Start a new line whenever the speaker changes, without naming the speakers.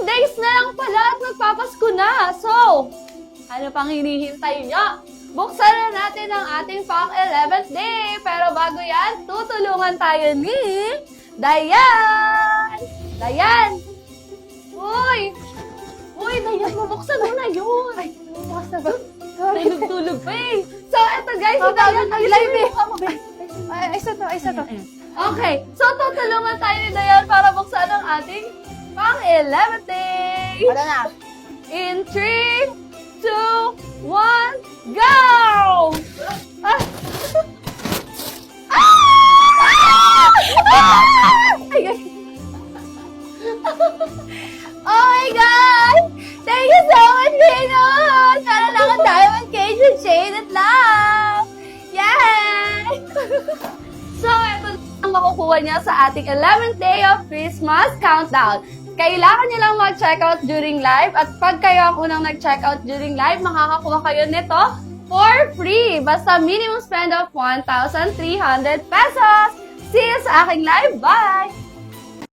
days na lang pala at magpapasko na. So, ano pang hinihintay nyo? Buksan na natin ang ating pang 11th day. Pero bago yan, tutulungan tayo ni Dayan! Dayan! Uy! Uy, Dayan, mabuksan mo na yun! Ay, bukas na ba? Tulog-tulog pa eh. So, eto guys, si Dayan, live eh.
Ay, isa to.
Okay, so tutulungan tayo ni Dayan para buksan ang ating pang 11th day.
Wala na.
In 3, 2, 1, go! Ah! Ay, ay. Oh my God! Thank you so much, Venus! Para lang ang diamond cage with shaded love! Yay! So, ito ang makukuha niya sa ating 11th day of Christmas countdown. Kailangan niyo lang mag-check out during live at pag kayo ang unang nag-check out during live, makakakuha kayo nito for free. Basta minimum spend of 1,300 pesos. See you sa aking live. Bye!